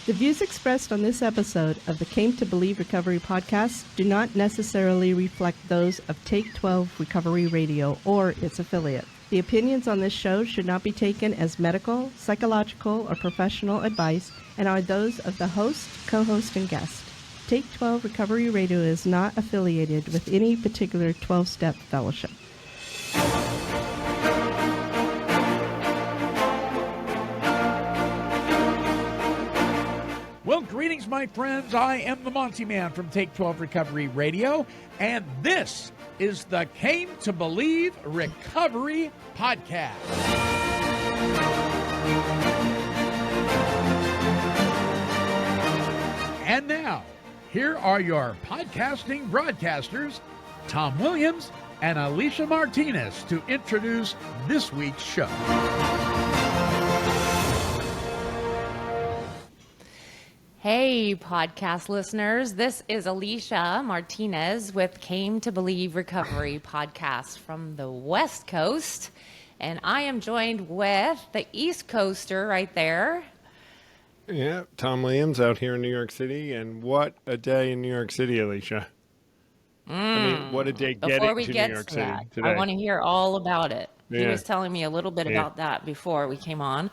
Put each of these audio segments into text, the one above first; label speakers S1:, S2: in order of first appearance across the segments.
S1: The views expressed on this episode of the Came to Believe Recovery podcast do not necessarily reflect those of Take 12 Recovery Radio or its affiliate. The opinions on this show should not be taken as medical, psychological, or professional advice and are those of the host, co-host, and guest. Take 12 Recovery Radio is not affiliated with any particular 12-step fellowship.
S2: Well, greetings, my friends. I am the Monty'man from Take 12 Recovery Radio, and this is the Came to Believe Recovery Podcast. And now, here are your podcasting broadcasters, Tom Williams and Alicia Martinez, to introduce this week's show.
S3: Hey, podcast listeners. This is Alicia Martinez with Came to Believe Recovery podcast from the West Coast. And I am joined with the East Coaster right there.
S4: Yeah, Tom Williams out here in New York City. And what a day in New York City, Alicia. I mean, what a day getting to New York City today.
S3: I want to hear all about it.
S4: Yeah.
S3: He was telling me a little bit about that before we came on.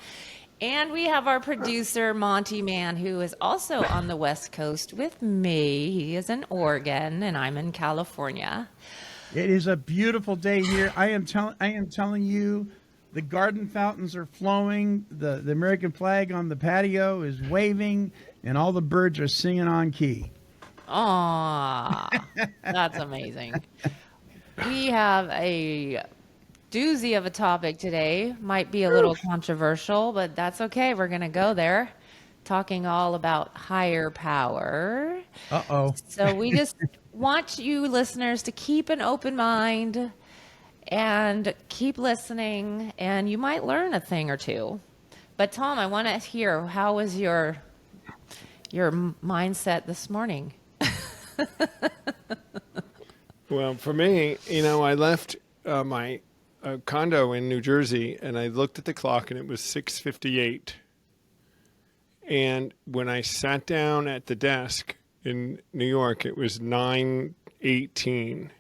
S3: And we have our producer, Monty'man, who is also on the West Coast with me. He is in Oregon, and I'm in California.
S5: It is a beautiful day here. I am telling you, the garden fountains are flowing. The American flag on the patio is waving, and all the birds are singing on key.
S3: Aw, that's amazing. We have a doozy of a topic today. Might be a little controversial, but that's okay. We're going to go there, talking all about higher power.
S5: Uh-oh.
S3: So we just want you listeners to keep an open mind and keep listening, and you might learn a thing or two. But Tom, I want to hear, how was your mindset this morning?
S4: Well, for me, I left my condo in New Jersey, and I looked at the clock, and it was 6:58. And when I sat down at the desk in New York, it was 9:18.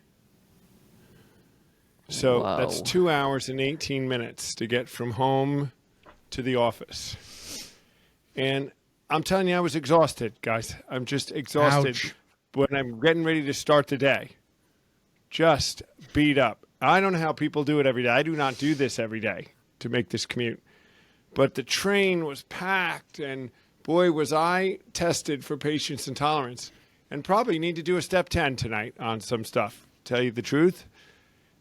S4: So
S3: Whoa.
S4: That's 2 hours and 18 minutes to get from home to the office. And I'm telling you, I was exhausted, guys. I'm just exhausted.
S5: Ouch.
S4: When I'm getting ready to start the day. Just beat up. I don't know how people do it every day. I do not do this every day to make this commute. But the train was packed, and boy, was I tested for patience and tolerance. And probably need to do a step 10 tonight on some stuff, tell you the truth.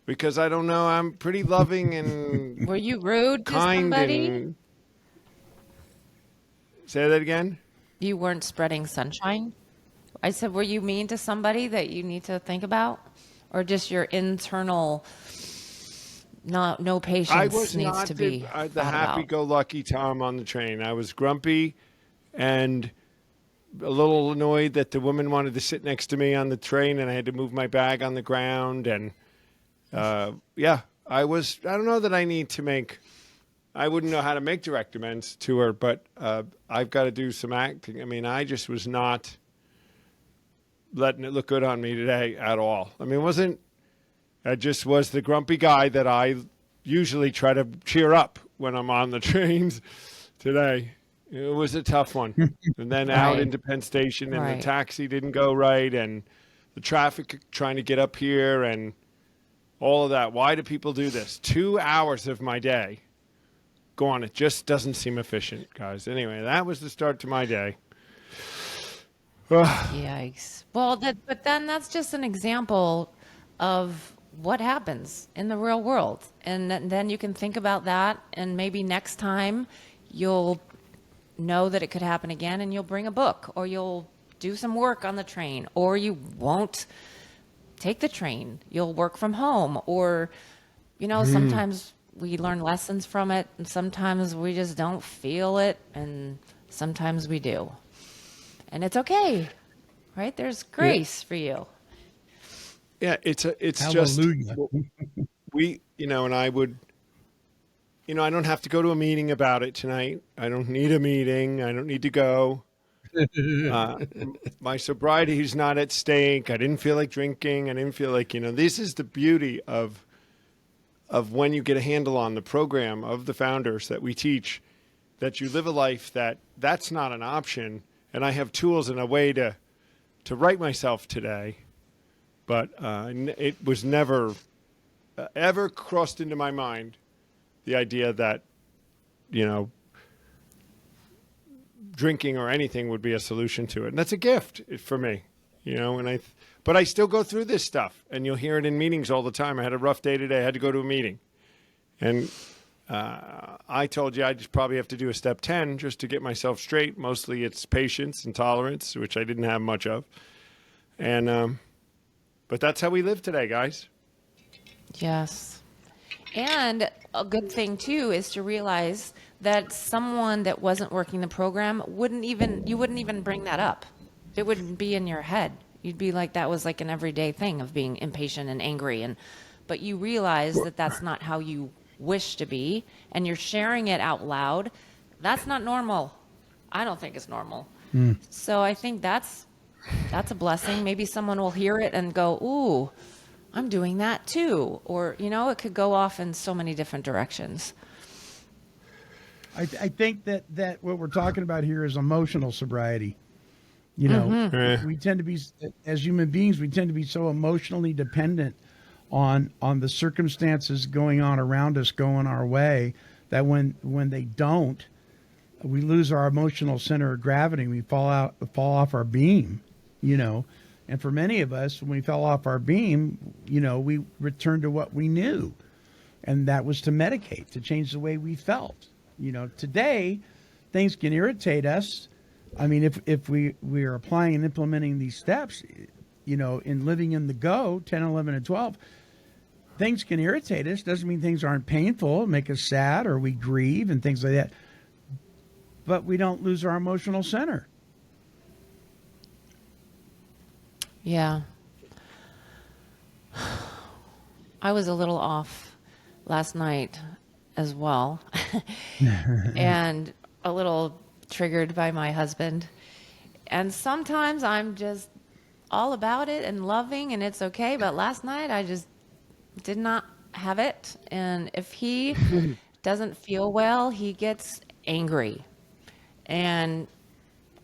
S4: Because I don't know, I'm pretty loving and
S3: Were you rude to
S4: kind
S3: somebody?
S4: and... Say that again?
S3: You weren't spreading sunshine? I said, were you mean to somebody that you need to think about? Or just your internal no patience
S4: I was
S3: needs
S4: not
S3: to be
S4: the
S3: thought about?
S4: happy-go-lucky Tom on the train. I was grumpy and a little annoyed that the woman wanted to sit next to me on the train, and I had to move my bag on the ground. And I don't know that I need to make. I wouldn't know how to make direct amends to her, but I've got to do some acting. I mean, I just was not letting it look good on me today at all. I mean, I just was the grumpy guy that I usually try to cheer up when I'm on the trains today. It was a tough one. And then out into Penn Station, and the taxi didn't go right, and the traffic trying to get up here and all of that. Why do people do this? 2 hours of my day gone. It just doesn't seem efficient, guys. Anyway, that was the start to my day.
S3: Yikes. Well, but then that's just an example of what happens in the real world. And then you can think about that, and maybe next time you'll know that it could happen again, and you'll bring a book, or you'll do some work on the train, or you won't take the train. You'll work from home, or, sometimes we learn lessons from it, and sometimes we just don't feel it, and sometimes we do. And it's okay, right? There's grace for you.
S4: Yeah, it's
S5: Hallelujah.
S4: just and I would, I don't have to go to a meeting about it tonight. I don't need a meeting. I don't need to go. My sobriety is not at stake. I didn't feel like drinking. I didn't feel like, this is the beauty of when you get a handle on the program of the founders that we teach, that you live a life that's not an option. And I have tools and a way to right myself today. But it was never ever crossed into my mind the idea that, drinking or anything would be a solution to it. And that's a gift for me, but I still go through this stuff, and you'll hear it in meetings all the time. I had a rough day today. I had to go to a meeting. And I told you I just probably have to do a step 10 just to get myself straight. Mostly it's patience and tolerance, which I didn't have much of. And, but that's how we live today, guys.
S3: Yes. And a good thing too is to realize that someone that wasn't working the program you wouldn't even bring that up. It wouldn't be in your head. You'd be like, that was like an everyday thing of being impatient and angry. But you realize that that's not how you wish to be, and you're sharing it out loud. That's not normal. I don't think it's normal. So I think that's a blessing. Maybe someone will hear it and go, ooh, I'm doing that too. Or, it could go off in so many different directions.
S5: I think that what we're talking about here is emotional sobriety. We tend to be, as human beings, we tend to be so emotionally dependent on the circumstances going on around us, going our way, that when they don't, we lose our emotional center of gravity. We fall off our beam, And for many of us, when we fell off our beam, we returned to what we knew, and that was to medicate, to change the way we felt. Today, things can irritate us. I mean, if we are applying and implementing these steps, in living in the go, 10, 11, and 12, things can irritate us. Doesn't mean things aren't painful, make us sad, or we grieve and things like that. But we don't lose our emotional center.
S3: Yeah. I was a little off last night as well. And a little triggered by my husband. And sometimes I'm just all about it and loving, and it's okay. But last night I just did not have it. And if he doesn't feel well, he gets angry. And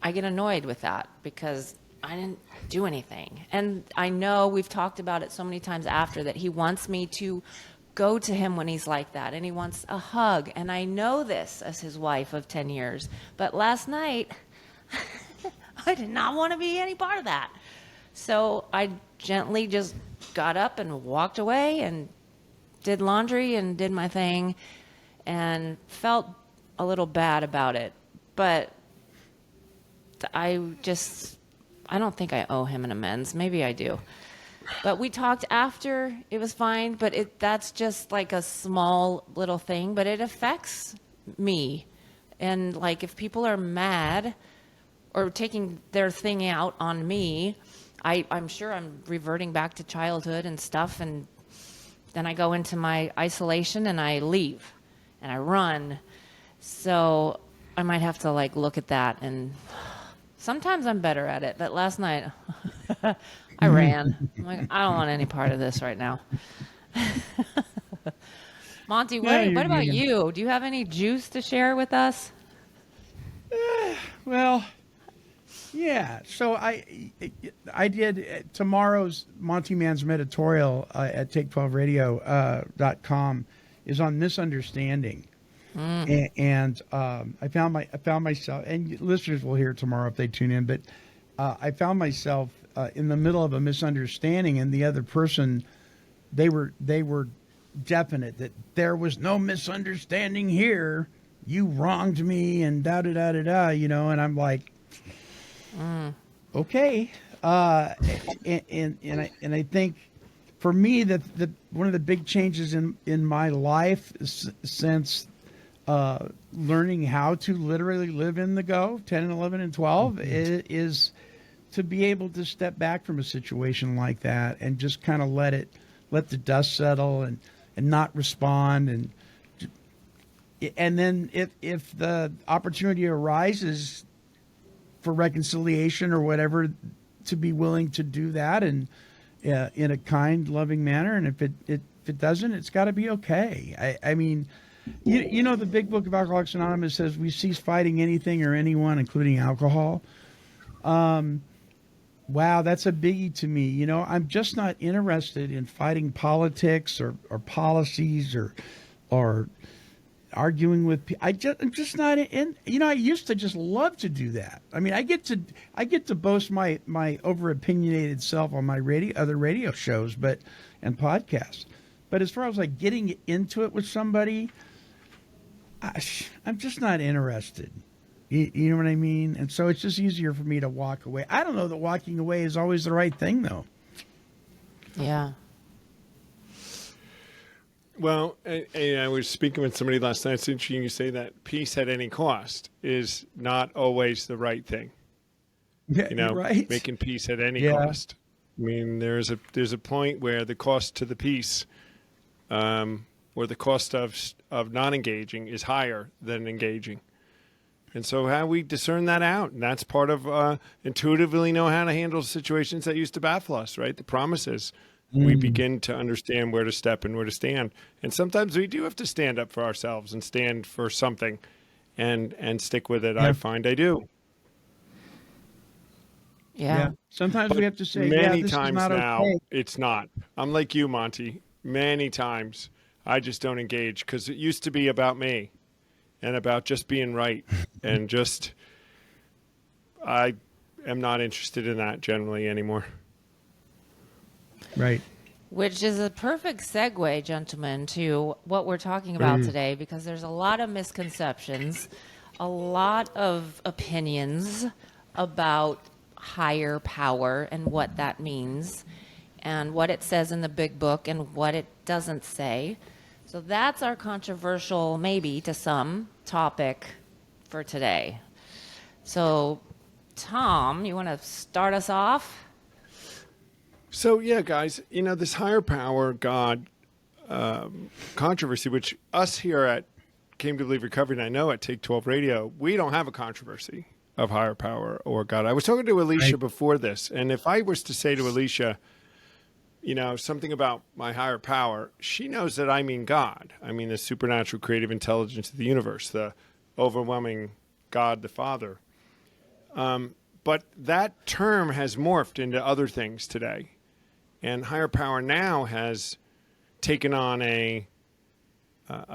S3: I get annoyed with that because I didn't do anything. And I know we've talked about it so many times after that he wants me to go to him when he's like that, and he wants a hug. And I know this as his wife of 10 years. But last night, I did not want to be any part of that. So I gently just got up and walked away and did laundry and did my thing and felt a little bad about it. But I don't think I owe him an amends. Maybe I do. But we talked after. It was fine. But that's just like a small little thing. But it affects me. And like if people are mad or taking their thing out on me, I'm sure I'm reverting back to childhood and stuff. And then I go into my isolation and I leave and I run. So I might have to like look at that, and sometimes I'm better at it. But last night I ran. I'm like, I don't want any part of this right now. Monty, what about you? Do you have any juice to share with us?
S5: Well, yeah. So I did tomorrow's Montyman's editorial at take12radio.com is on misunderstanding. And I found myself, and listeners will hear tomorrow if they tune in, but I found myself in the middle of a misunderstanding, and the other person, they were definite that there was no misunderstanding here. You wronged me, and da da da da da, and I'm like, okay. And I think for me that one of the big changes in my life since learning how to literally live in the go, 10 and 11 and 12, is to be able to step back from a situation like that and just kind of let the dust settle and not respond. And then if the opportunity arises for reconciliation or whatever, to be willing to do that and in a kind, loving manner. And if it doesn't, it's got to be okay. I mean, you know, the big book of Alcoholics Anonymous says we cease fighting anything or anyone, including alcohol. Wow, that's a biggie to me. You know, I'm just not interested in fighting politics or policies or arguing with people. I'm just not in. You know, I used to just love to do that. I mean, I get to boast my over opinionated self on my other radio shows, and podcasts. But as far as like getting into it with somebody, I'm just not interested. You know what I mean? And so it's just easier for me to walk away. I don't know that walking away is always the right thing, though.
S3: Yeah.
S4: Well, I was speaking with somebody last night. It's interesting you say that peace at any cost is not always the right thing.
S5: Yeah,
S4: You know,
S5: right?
S4: making peace at any cost. I mean, there's a point where the cost to the peace, or the cost of not engaging, is higher than engaging. And so how we discern that out, and that's part of intuitively know how to handle situations that used to baffle us, right? The promises. We begin to understand where to step and where to stand. And sometimes we do have to stand up for ourselves and stand for something and stick with it.
S5: Yeah.
S4: I find I do.
S3: Yeah.
S5: Sometimes we have to say,
S4: Many
S5: this
S4: times
S5: is not
S4: now,
S5: okay.
S4: it's not. I'm like you, Monty. Many times I just don't engage because it used to be about me and about just being right. And just, I am not interested in that generally anymore.
S5: Right.
S3: Which is a perfect segue, gentlemen, to what we're talking about today, because there's a lot of misconceptions, a lot of opinions about higher power and what that means, and what it says in the big book and what it doesn't say. So that's our controversial, maybe to some, topic for today. So, Tom, you want to start us off?
S4: So, yeah, guys, you know, this higher power, God controversy, which us here at Came to Believe Recovery, and I know at Take 12 Radio, we don't have a controversy of higher power or God. I was talking to Alicia before this, and if I was to say to Alicia, you know, something about my higher power, she knows that I mean God. I mean the supernatural creative intelligence of the universe, the overwhelming God the Father. But that term has morphed into other things today. And higher power now has taken on a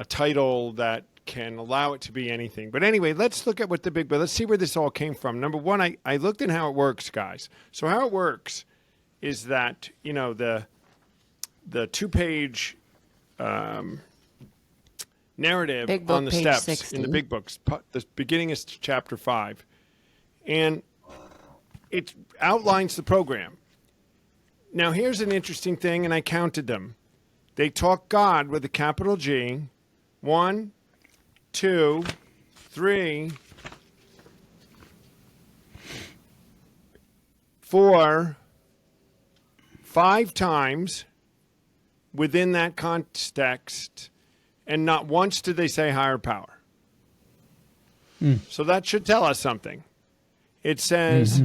S4: title that can allow it to be anything. But anyway, let's look at what the big, but let's see where this all came from. Number one, I looked at how it works, guys. So how it works is that, you know, the 2-page narrative
S3: Big book,
S4: on the
S3: page
S4: steps
S3: 60.
S4: in the big books, the beginning is chapter 5. And it outlines the program. Now, here's an interesting thing, and I counted them. They talk God with a capital G. 1, 2, 3, 4, 5 times within that context, and not once did they say higher power. So that should tell us something. It says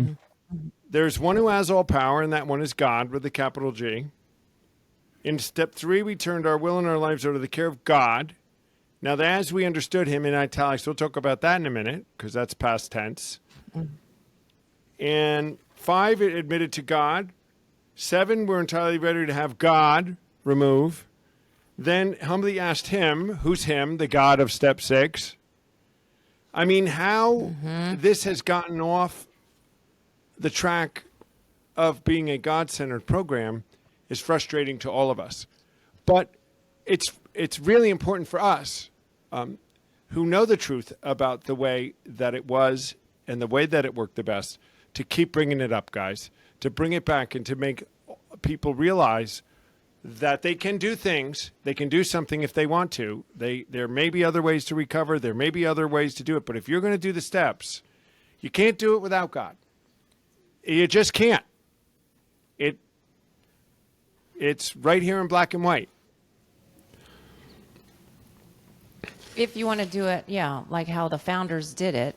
S4: there's one who has all power, and that one is God with a capital G. In step 3, we turned our will and our lives over to the care of God. Now, as we understood him in italics, we'll talk about that in a minute, because that's past tense. And 5, it admitted to God. 7, we're entirely ready to have God remove. Then humbly asked him, who's him, the God of step 6. I mean, how this has gotten off the track of being a God-centered program is frustrating to all of us. But it's really important for us who know the truth about the way that it was and the way that it worked the best to keep bringing it up, guys, to bring it back and to make people realize that they can do things. They can do something if they want to. There may be other ways to recover. There may be other ways to do it. But if you're going to do the steps, you can't do it without God. You just can't. It's right here in black and white.
S3: If you want to do it, yeah, like how the founders did it,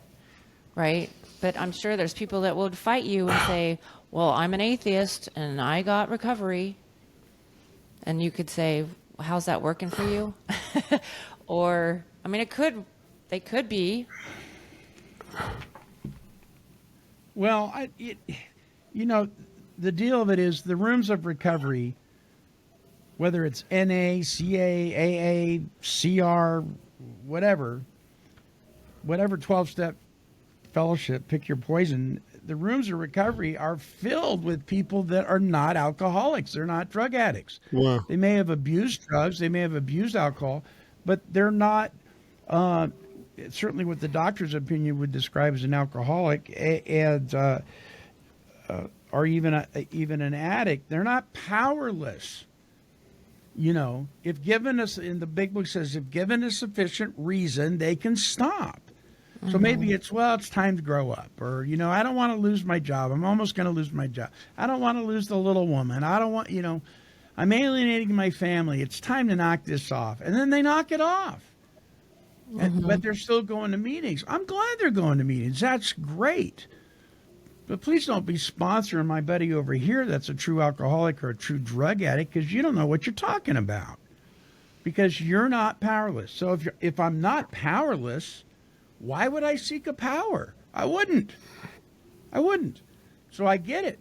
S3: right? But I'm sure there's people that would fight you and say, well, I'm an atheist and I got recovery. And you could say, how's that working for you? Or, I mean, they could be.
S5: Well, the deal of it is the rooms of recovery, whether it's NA, CA, AA, CR, whatever 12-step fellowship, pick your poison, the rooms of recovery are filled with people that are not alcoholics. They're not drug addicts.
S4: Wow.
S5: They may have abused drugs, they may have abused alcohol, but they're not certainly what the doctor's opinion would describe as an alcoholic or even an addict. They're not powerless. If given us, in the big book says, if given a sufficient reason, they can stop. So maybe it's time to grow up, or, I don't want to lose my job. I'm almost going to lose my job. I don't want to lose the little woman. I don't want, I'm alienating my family. It's time to knock this off. And then they knock it off. But they're still going to meetings. I'm glad they're going to meetings. That's great. But please don't be sponsoring my buddy over here that's a true alcoholic or a true drug addict, because you don't know what you're talking about. Because you're not powerless. So if I'm not powerless, why would I seek a power? I wouldn't. So I get it.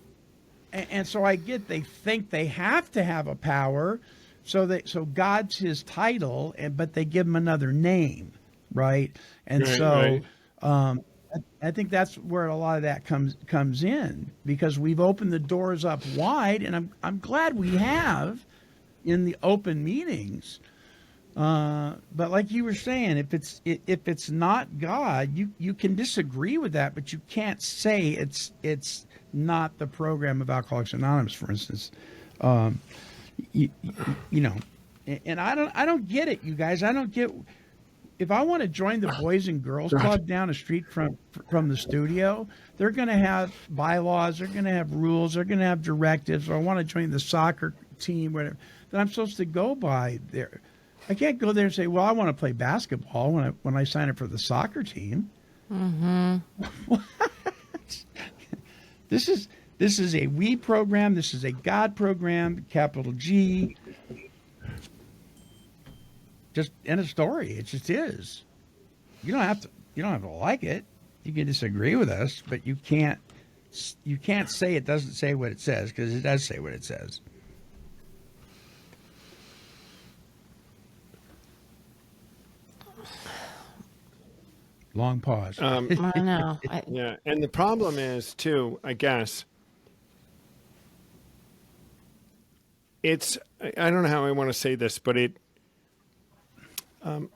S5: And so I get they think they have to have a power, so God's his title, but they give him another name, right? And
S4: right.
S5: I think that's where a lot of that comes in, because we've opened the doors up wide, and I'm glad we have in the open meetings. But like you were saying, if it's not God, you can disagree with that, but you can't say it's not the program of Alcoholics Anonymous, for instance. And I don't get it, you guys. I don't get. If I want to join the Boys and Girls Club down the street from the studio, they're going to have bylaws, they're going to have rules, they're going to have directives. Or I want to join the soccer team, whatever, that I'm supposed to go by there. I can't go there and say, well, I want to play basketball when I sign up for the soccer team. This is a we program. This is a God program, capital G. Just end of story. It just is. You don't have to like it. You can disagree with us, but you can't say it doesn't say what it says, because it does say what it says. Long pause.
S3: I know.
S4: Yeah, and the problem is too, I guess, I don't know how I want to say this, but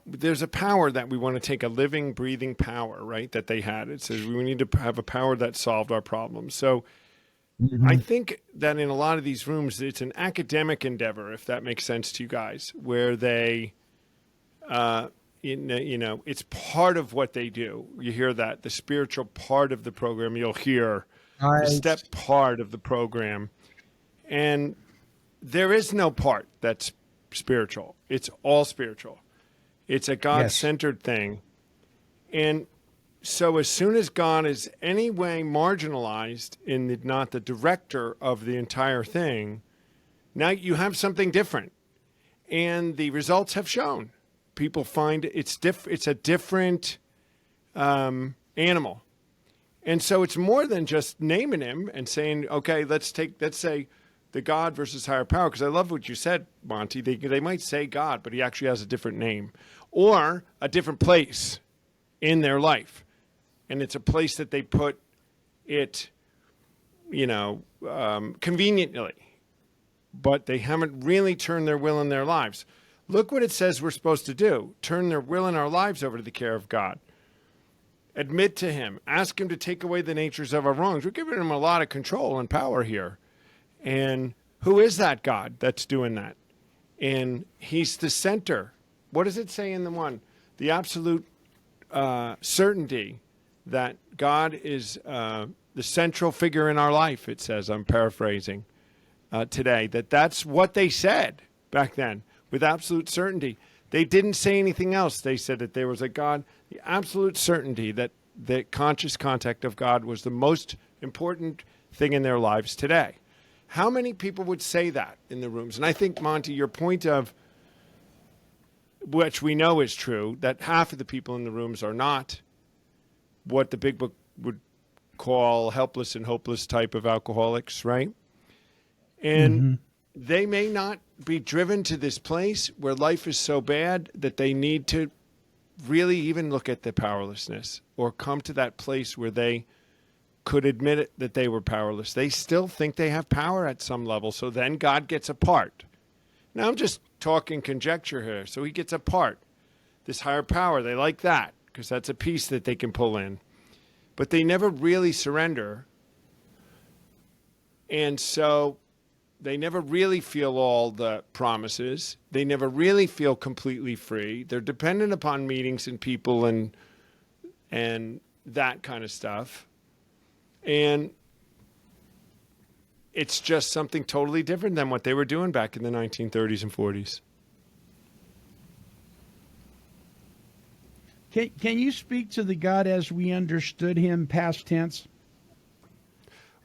S4: there's a power that we want to take, a living, breathing power, right, that they had. It says we need to have a power that solved our problems. So I think that in a lot of these rooms, it's an academic endeavor, if that makes sense to you guys, where they, it's part of what they do. You hear that, the spiritual part of the program, you'll hear the step part of the program. And there is no part that's spiritual. It's all spiritual. It's a God-centered thing. And so as soon as God is any way marginalized in not the director of the entire thing, now you have something different. And the results have shown. People find it's a different animal. And so it's more than just naming him and saying, okay, let's say the God versus higher power, because I love what you said, Monty. They might say God, but he actually has a different name or a different place in their life. And it's a place that they put it, conveniently, but they haven't really turned their will in their lives. Look what it says we're supposed to do. Turn their will and our lives over to the care of God. Admit to him. Ask him to take away the natures of our wrongs. We're giving him a lot of control and power here. And who is that God that's doing that? And he's the center. What does it say in the one? The absolute certainty that God is the central figure in our life, it says. I'm paraphrasing today. That's what they said back then with absolute certainty. They didn't say anything else. They said that there was a God, the absolute certainty that that conscious contact of God was the most important thing in their lives today. How many people would say that in the rooms? And I think, Monty, your point of, which we know is true, that half of the people in the rooms are not what the big book would call helpless and hopeless type of alcoholics, right? And they may not be driven to this place where life is so bad that they need to really even look at their powerlessness or come to that place where they could admit it, that they were powerless. They still think they have power at some level. So then God gets a part. Now I'm just talking conjecture here. So he gets a part. This higher power, they like that because that's a piece that they can pull in. But they never really surrender. And so they never really feel all the promises. They never really feel completely free. They're dependent upon meetings and people and that kind of stuff. And it's just something totally different than what they were doing back in the 1930s and 40s.
S5: Can you speak to the God as we understood him, past tense?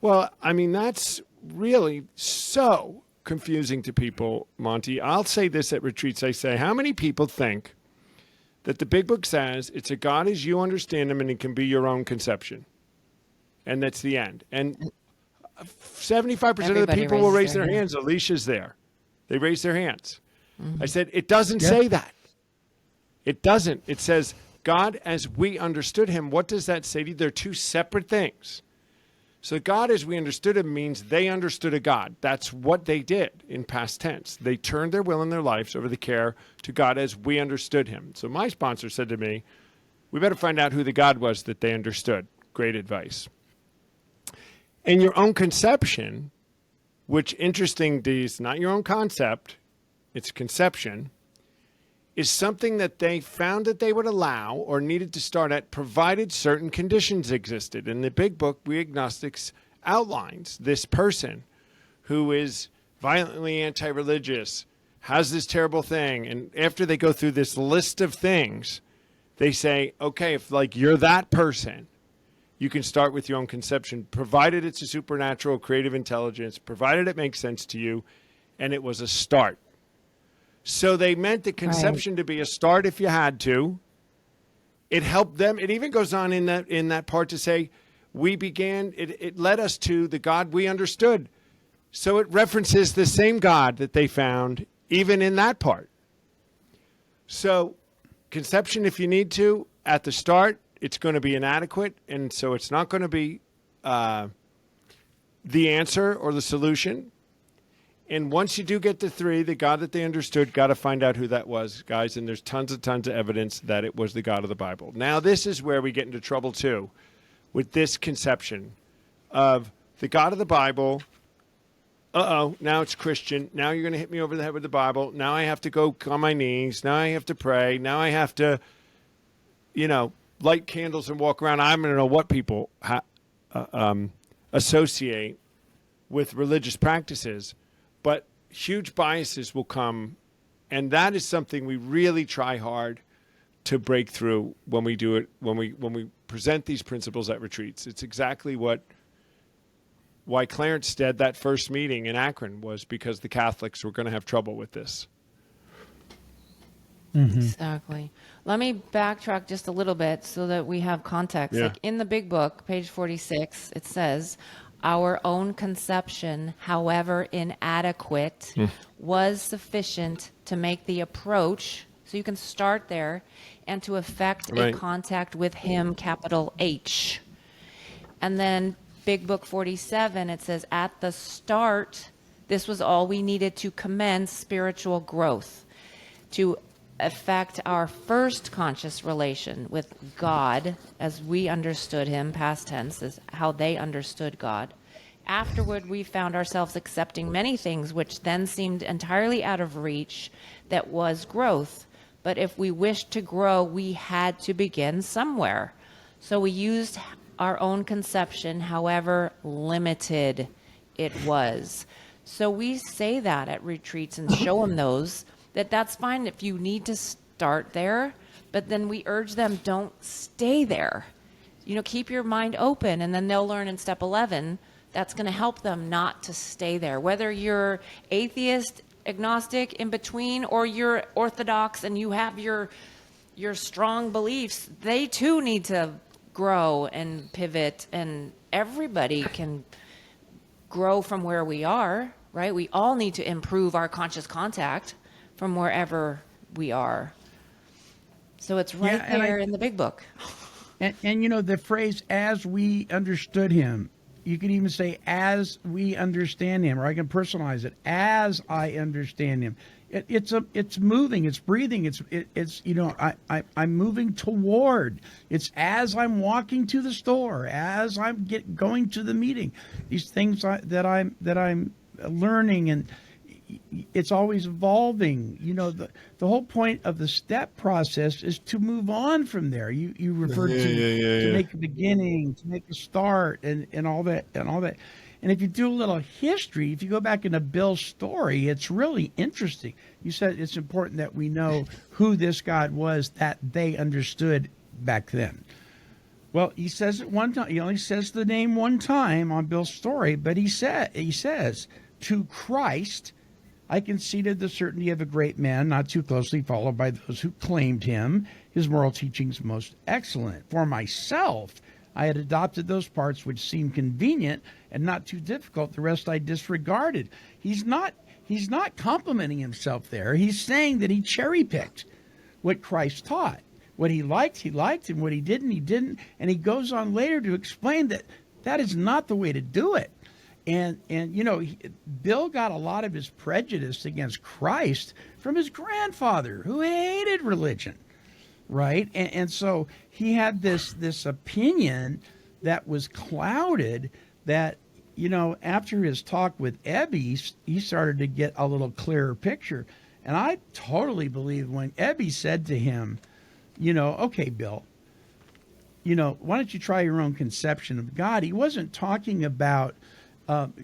S4: Well, I mean, that's really so confusing to people, Monty. I'll say this at retreats. I say, how many people think that the big book says it's a God as you understand him and it can be your own conception? And that's the end. And 75% of the people will raise their hands. Alicia's there. They raise their hands. I said, it doesn't say that. It doesn't. It says, God as we understood him. What does that say to you? They're two separate things. So God as we understood him means they understood a God. That's what they did in past tense. They turned their will and their lives over the care to God as we understood him. So my sponsor said to me, we better find out who the God was that they understood. Great advice. And your own conception, which interesting is not your own concept, it's conception, is something that they found that they would allow or needed to start at provided certain conditions existed. In the big book, We Agnostics outlines this person who is violently anti-religious, has this terrible thing, and after they go through this list of things, they say, okay, if like you're that person, you can start with your own conception, provided it's a supernatural creative intelligence, provided it makes sense to you, and it was a start. So they meant the conception to be a start if you had to. It helped them. It even goes on in that part to say, it led us to the God we understood. So it references the same God that they found even in that part. So conception, if you need to, at the start, it's going to be inadequate. And so it's not going to be the answer or the solution. And once you do get to 3, the God that they understood, got to find out who that was, guys. And there's tons of evidence that it was the God of the Bible. Now, this is where we get into trouble, too, with this conception of the God of the Bible. Now it's Christian. Now you're going to hit me over the head with the Bible. Now I have to go on my knees. Now I have to pray. Now I have to, light candles and walk around. I don't know what people associate with religious practices. But huge biases will come, and that is something we really try hard to break through when we do it, when we present these principles at retreats. It's exactly why Clarence did that first meeting in Akron, was because the Catholics were going to have trouble with this.
S3: Exactly. Let me backtrack just a little bit so that we have context.
S4: Yeah.
S3: Like in the big book, page 46, it says, our own conception, however inadequate, was sufficient to make the approach, so you can start there, and to effect a contact with him, capital H. And then Big Book 47, it says, at the start, this was all we needed to commence spiritual growth, to affect our first conscious relation with God as we understood him, past tense is how they understood God. Afterward, we found ourselves accepting many things which then seemed entirely out of reach. That was growth. But if we wished to grow, we had to begin somewhere. So we used our own conception, however limited it was. So we say that at retreats and show them that's fine if you need to start there, but then we urge them, don't stay there. keep your mind open, and then they'll learn in step 11 that's going to help them not to stay there. Whether you're atheist, agnostic, in between, or you're orthodox and you have your strong beliefs, they too need to grow and pivot, and everybody can grow from where we are, right? We all need to improve our conscious contact from wherever we are. So it's right there in the big book.
S5: And the phrase "as we understood him," you can even say "as we understand him," or I can personalize it "as I understand him." It's moving, it's breathing, it's I'm moving toward. It's as I'm walking to the store, as I'm going to the meeting. These things that I'm learning, and it's always evolving. The whole point of the step process is to move on from there. You referred to make a beginning, to make a start, and all that. And if you do a little history, if you go back into Bill's story, it's really interesting. You said it's important that we know who this God was that they understood back then. Well, he says it one time. He only says the name one time on Bill's story, but he says, "To Christ I conceded the certainty of a great man, not too closely followed by those who claimed him. His moral teachings most excellent. For myself, I had adopted those parts which seemed convenient and not too difficult. The rest I disregarded." He's not complimenting himself there. He's saying that he cherry-picked what Christ taught. What he liked, and what he didn't. And he goes on later to explain that is not the way to do it. And Bill got a lot of his prejudice against Christ from his grandfather, who hated religion. Right. And so he had this opinion that was clouded that, after his talk with Ebby, he started to get a little clearer picture. And I totally believe when Ebby said to him, "Okay, Bill, why don't you try your own conception of God?" He wasn't talking about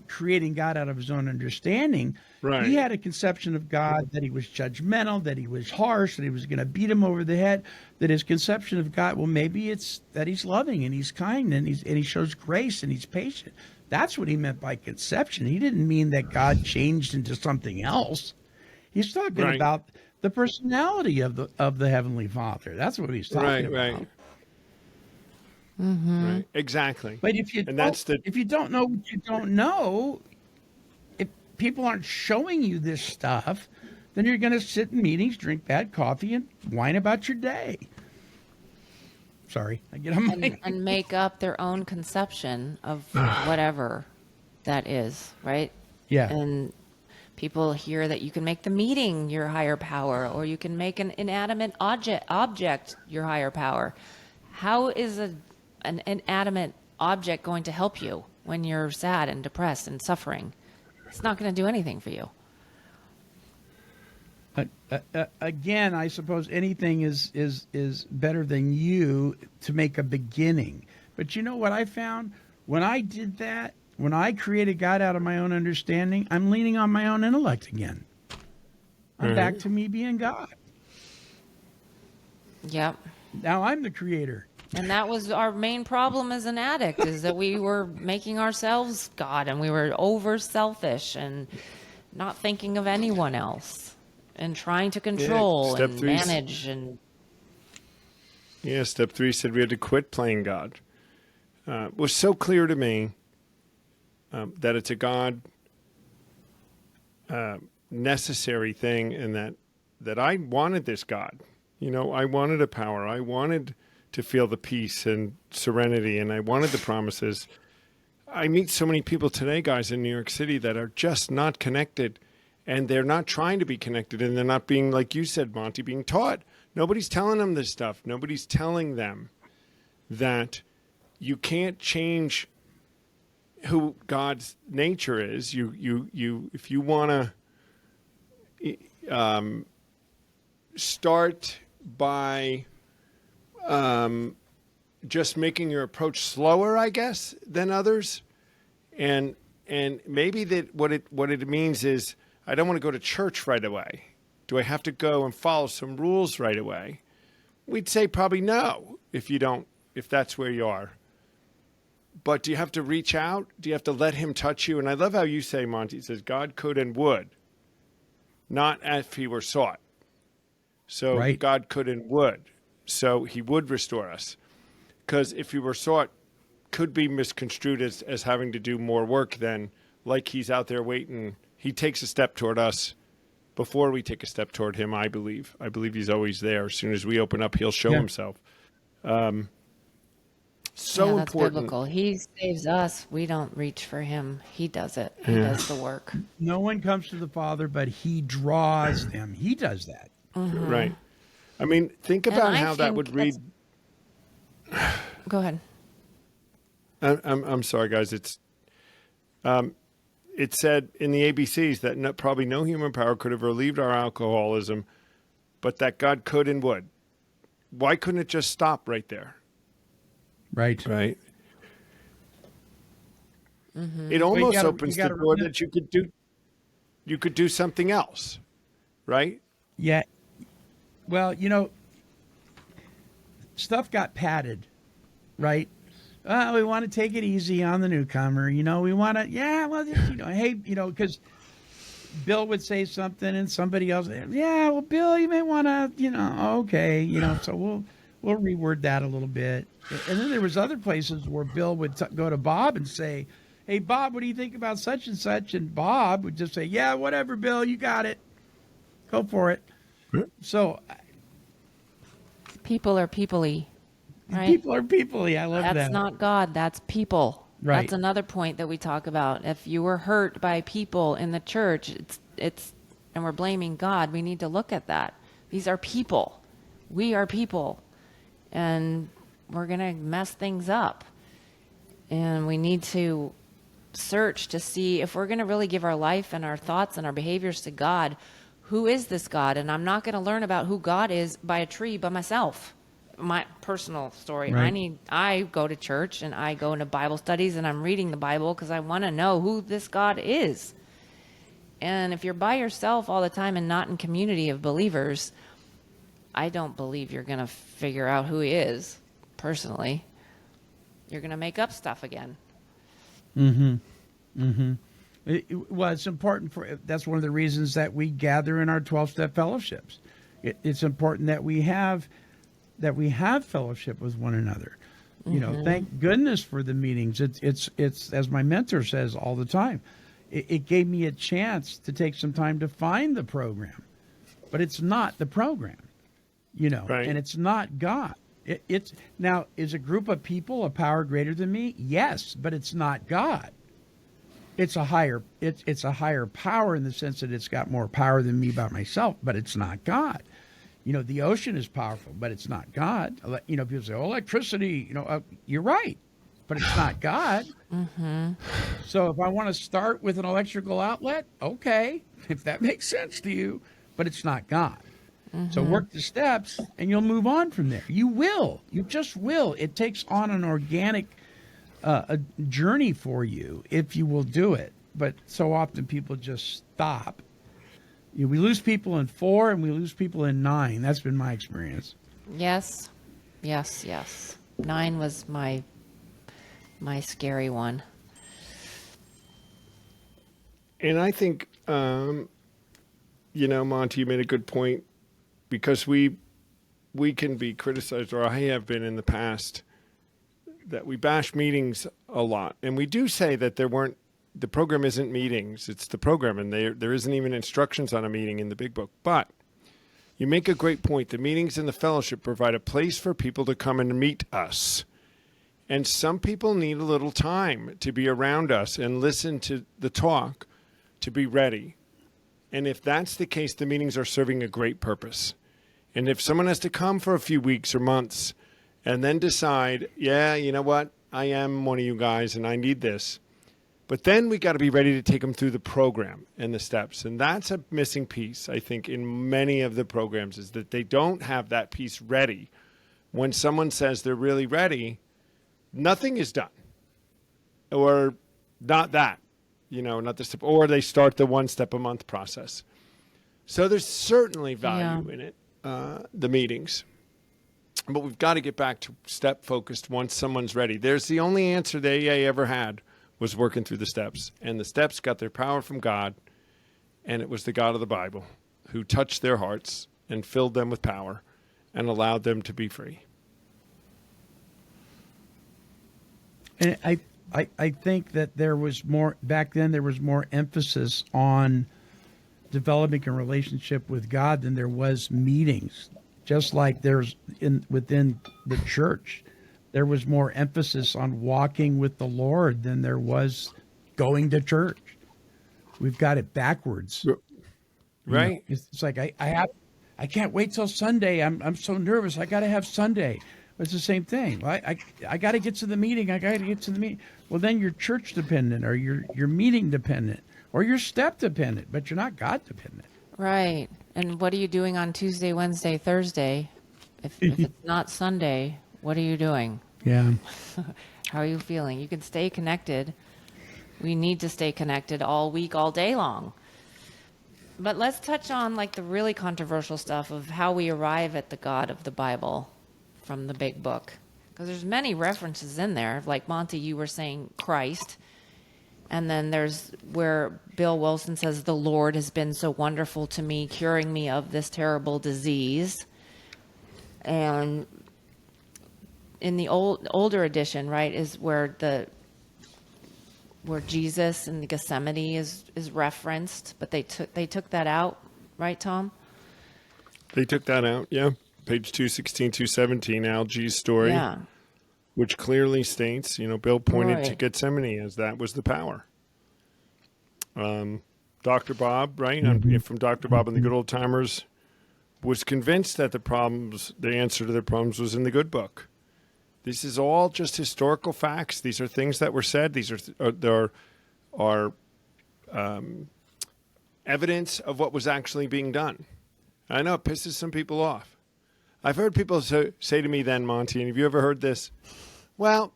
S5: creating God out of his own understanding.
S4: Right.
S5: He had a conception of God that he was judgmental, that he was harsh, that he was going to beat him over the head. That his conception of God, well, maybe it's that he's loving and he's kind and he shows grace and he's patient. That's what he meant by conception. He didn't mean that God changed into something else. He's talking about the personality of the Heavenly Father. That's what he's talking about.
S4: Right. Mm-hmm. Right. Exactly.
S5: But if you don't know what you don't know, if people aren't showing you this stuff, then you're going to sit in meetings, drink bad coffee, and whine about your day. Sorry, I get on my...
S3: And make up their own conception of whatever that is, right?
S5: Yeah.
S3: And people hear that you can make the meeting your higher power, or you can make an inanimate object your higher power. How is an inanimate object going to help you when you're sad and depressed and suffering? It's not going to do anything for you.
S5: Again, I suppose anything is better than you to make a beginning. But you know what I found? When I did that, when I created God out of my own understanding, I'm leaning on my own intellect again. I'm back to me being God.
S3: Yep.
S5: Now I'm the creator.
S3: And that was our main problem as an addict, is that we were making ourselves God, and we were over selfish and not thinking of anyone else and trying to control and manage. And
S4: step 3 said we had to quit playing God. It was so clear to me that it's a God necessary thing, and that I wanted this God. I wanted a power. I wanted to feel the peace and serenity, and I wanted the promises. I meet so many people today, guys, in New York City that are just not connected, and they're not trying to be connected, and they're not being, like you said, Monty, being taught. Nobody's telling them this stuff. Nobody's telling them that you can't change who God's nature is. You if you want to start by just making your approach slower, I guess, than others, and maybe that what it means is, I don't want to go to church right away. Do I have to go and follow some rules right away? We'd say probably no if you don't if that's where you are. But do you have to reach out? Do you have to let him touch you? And I love how you say, Monty, it says God could and would, not if he were sought. So
S5: Right.
S4: God could and would. So he would restore us. Because if he were sought, could be misconstrued as having to do more work than like he's out there waiting. He takes a step toward us before we take a step toward him, I believe. I believe he's always there. As soon as we open up, he'll show himself. So
S3: that's
S4: important.
S3: biblical. He saves us. We don't reach for him. He does it. He does the work.
S5: No one comes to the Father, but he draws them. He does that.
S4: Right. I mean, think
S3: And
S4: about
S3: I
S4: how that
S3: think
S4: would read.
S3: Go ahead.
S4: I'm sorry, guys. It said in the ABCs that probably no human power could have relieved our alcoholism, but that God could and would. Why couldn't it just stop right there?
S5: Right.
S4: Right.
S3: Mm-hmm.
S4: It almost
S5: gotta-
S4: opens
S5: you
S4: the
S5: gotta
S4: door
S5: remember-
S4: that you could do something else, right?
S5: Yeah. Well, stuff got padded, right? We want to take it easy on the newcomer. We want to, hey, because Bill would say something and somebody else, yeah, well, Bill, you may want to, okay, so we'll reword that a little bit. And then there was other places where Bill would go to Bob and say, hey, Bob, what do you think about such and such? And Bob would just say, yeah, whatever, Bill, you got it. Go for it. So
S3: People are people-y, right?
S5: people are people-y. I love that.
S3: That's not God. That's people.
S5: Right.
S3: That's another point that we talk about. If you were hurt by people in the church, and we're blaming God, we need to look at that. These are people. We are people. And we're going to mess things up. And we need to search to see if we're going to really give our life and our thoughts and our behaviors to God. Who is this God? And I'm not going to learn about who God is by a tree by myself. My personal story.
S5: Right.
S3: I go to church and I go into Bible studies and I'm reading the Bible because I want to know who this God is. And if you're by yourself all the time and not in community of believers, I don't believe you're going to figure out who he is, personally. You're going to make up stuff again.
S5: Well, it's important that's one of the reasons that we gather in our 12-step fellowships. It's important that we have fellowship with one another. Thank goodness for the meetings. It's as my mentor says all the time. It gave me a chance to take some time to find the program, but it's not the program,
S4: Right.
S5: and it's not God. It's now, is a group of people a power greater than me? Yes, but it's not God. It's a higher power in the sense that it's got more power than me by myself, but it's not God. The ocean is powerful, but it's not God. People say, oh, electricity, you're right, but it's not God. So if I want to start with an electrical outlet, okay, if that makes sense to you, but it's not God. So work the steps and you'll move on from there. You just will. It takes on an organic a journey for you if you will do it. But so often people just stop. We lose people in 4 and we lose people in 9. That's been my experience.
S3: Yes. 9 was my scary one.
S4: And I think, Monty, you made a good point, because we can be criticized, or I have been in the past, that we bash meetings a lot. And we do say that the program isn't meetings, it's the program, and there isn't even instructions on a meeting in the big book. But you make a great point. The meetings and the fellowship provide a place for people to come and meet us. And some people need a little time to be around us and listen to the talk to be ready. And if that's the case, the meetings are serving a great purpose. And if someone has to come for a few weeks or months and then decide, yeah, you know what, I am one of you guys and I need this. But then we got to be ready to take them through the program and the steps. And that's a missing piece, I think, in many of the programs, is that they don't have that piece ready. When someone says they're really ready, nothing is done. Or not that, not the step, or they start the 1 step a month process. So there's certainly value in it, the meetings. But we've got to get back to step focused once someone's ready. There's the only answer the AA ever had was working through the steps. And the steps got their power from God. And it was the God of the Bible who touched their hearts and filled them with power and allowed them to be free.
S5: And I think that there was more back then. There was more emphasis on developing a relationship with God than there was meetings. Just like there's within the church, there was more emphasis on walking with the Lord than there was going to church. We've got it backwards,
S4: right?
S5: You know, it's like I can't wait till Sunday. I'm so nervous. I got to have Sunday. It's the same thing. I got to get to the meeting. I got to get to the meeting. Well, then you're church dependent, or you're meeting dependent, or you're step dependent, but you're not God dependent.
S3: Right. And what are you doing on Tuesday, Wednesday, Thursday? If it's not Sunday, what are you doing?
S5: Yeah.
S3: How are you feeling? You can stay connected. We need to stay connected all week, all day long. But let's touch on like the really controversial stuff of how we arrive at the God of the Bible from the big book. Because there's many references in there. Like Monty, you were saying Christ. And then there's where Bill Wilson says, the Lord has been so wonderful to me, curing me of this terrible disease. And in the older edition, right, is where Jesus in the Gethsemane is referenced, but they took that out, right, Tom?
S4: They took that out, yeah. Page 216, 217, Algie's story.
S3: Yeah.
S4: Which clearly states, Bill pointed to
S3: Right.
S4: Gethsemane as that was the power. Dr. Bob, right, from Dr. Bob and the Good Old Timers, was convinced that the answer to their problems was in the good book. This is all just historical facts. These are things that were said. These are evidence of what was actually being done. I know it pisses some people off. I've heard people say to me then, Monty, and have you ever heard this? Well,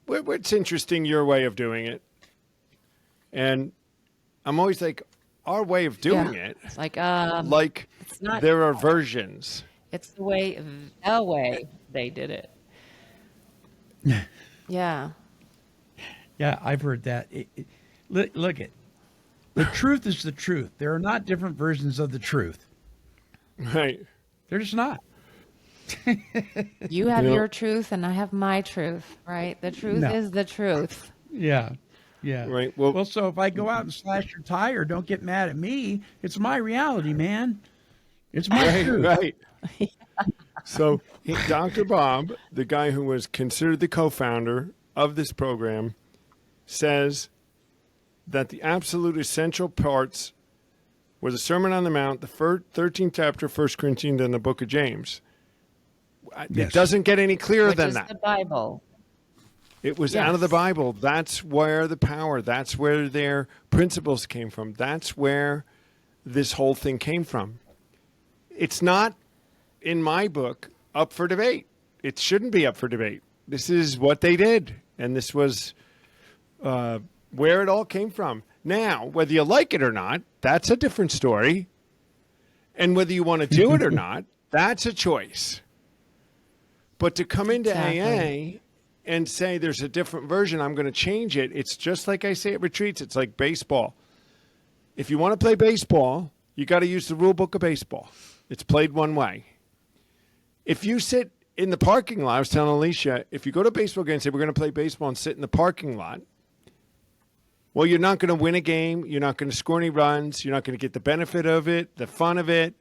S4: it's interesting your way of doing it. And I'm always like, our way of doing it,
S3: It's like, it's not,
S4: there are versions.
S3: it's the way they did it. Yeah.
S5: Yeah, I've heard that. Look it. The truth is the truth. There are not different versions of the truth.
S4: Right.
S5: They're just not.
S3: You have your truth and I have my truth, right? The truth is the truth.
S5: Yeah. Yeah.
S4: Right.
S5: Well, so if I go out and slash your tire, don't get mad at me. It's my reality, man. It's my truth.
S4: Right. So Dr. Bob, the guy who was considered the co-founder of this program, says that the absolute essential parts were the Sermon on the Mount, the 13th chapter of 1 Corinthians, and the book of James.
S5: Yes.
S4: It doesn't get any clearer
S3: Which
S4: than
S3: is
S4: that.
S3: the Bible.
S4: It was
S3: Yes.
S4: out of the Bible. That's where the power, that's where their principles came from. That's where this whole thing came from. It's not, in my book, up for debate. It shouldn't be up for debate. This is what they did. And this was where it all came from. Now, whether you like it or not, that's a different story. And whether you want to do it or not, that's a choice. But to come into AA and say there's a different version, I'm going to change it. It's just like I say at retreats. It's like baseball. If you want to play baseball, you got to use the rule book of baseball. It's played one way. If you sit in the parking lot, I was telling Alicia, if you go to a baseball game and say we're going to play baseball and sit in the parking lot, well, you're not going to win a game. You're not going to score any runs. You're not going to get the benefit of it, the fun of it,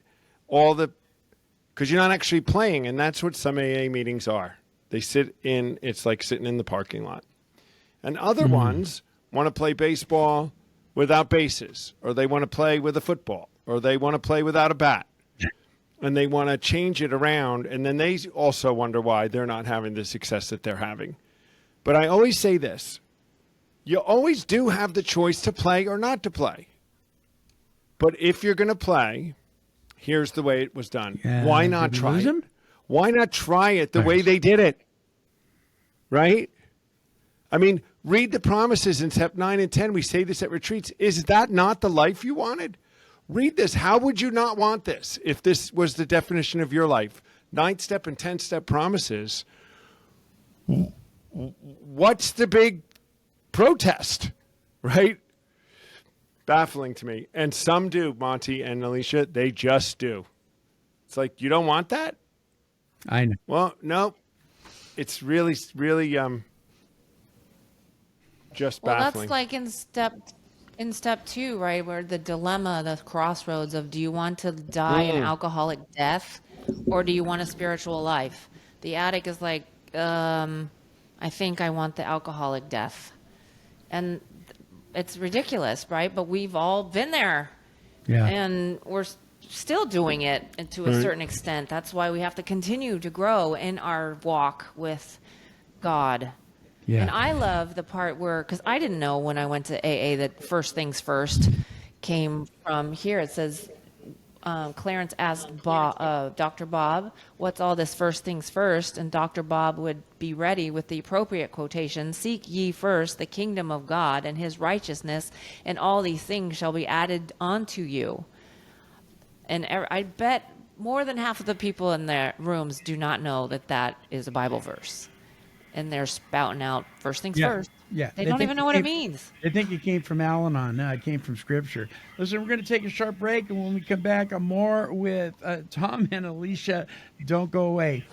S4: because you're not actually playing. And that's what some AA meetings are. It's like sitting in the parking lot. And other ones want to play baseball without bases, or they want to play with a football, or they want to play without a bat. And they want to change it around. And then they also wonder why they're not having the success that they're having. But I always say this. You always do have the choice to play or not to play. But if you're going to play, here's the way it was done.
S5: Yeah,
S4: Why not
S5: did we
S4: try
S5: lose
S4: it?
S5: him?
S4: Why not try it the way they did it? Right? I mean, read the promises in step 9 and 10. We say this at retreats. Is that not the life you wanted? Read this. How would you not want this if this was the definition of your life? 9-step and 10-step promises, what's the big protest, right? Baffling to me. And some do, Monty and Alicia, they just do. It's like, you don't want that?
S5: I know.
S4: Well, no. It's really, really just
S3: Well,
S4: baffling.
S3: that's like in step 2, right, where the dilemma, the crossroads of, do you want to die an alcoholic death, or do you want a spiritual life? The addict is like, I think I want the alcoholic death. And it's ridiculous, right? But we've all been there.
S5: Yeah.
S3: And we're still doing it, and to a certain extent. That's why we have to continue to grow in our walk with God.
S5: Yeah.
S3: And I love the part where, because I didn't know when I went to AA that first things first came from here. It says, Clarence asked Dr. Bob, what's all this first things first? And Dr. Bob would be ready with the appropriate quotation, seek ye first the kingdom of God and his righteousness, and all these things shall be added unto you. And I bet more than half of the people in their rooms do not know that that is a Bible verse. And they're spouting out first things first.
S5: Yeah.
S3: They don't even know what it means.
S5: They think it came from Al-Anon. No, it came from Scripture. Listen, we're going to take a short break, and when we come back, more with Tom and Alicia. Don't go away.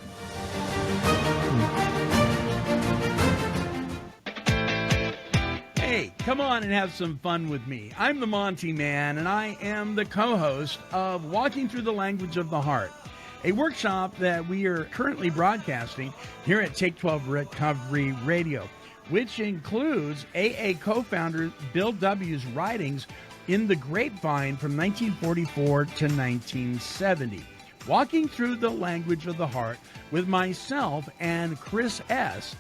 S5: Hey, come on and have some fun with me. I'm the Monty'man, and I am the co-host of Walking Through the Language of the Heart, a workshop that we are currently broadcasting here at Take 12 Recovery Radio, which includes AA co-founder Bill W.'s writings in the grapevine from 1944 to 1970. Walking Through the Language of the Heart with myself and Chris S.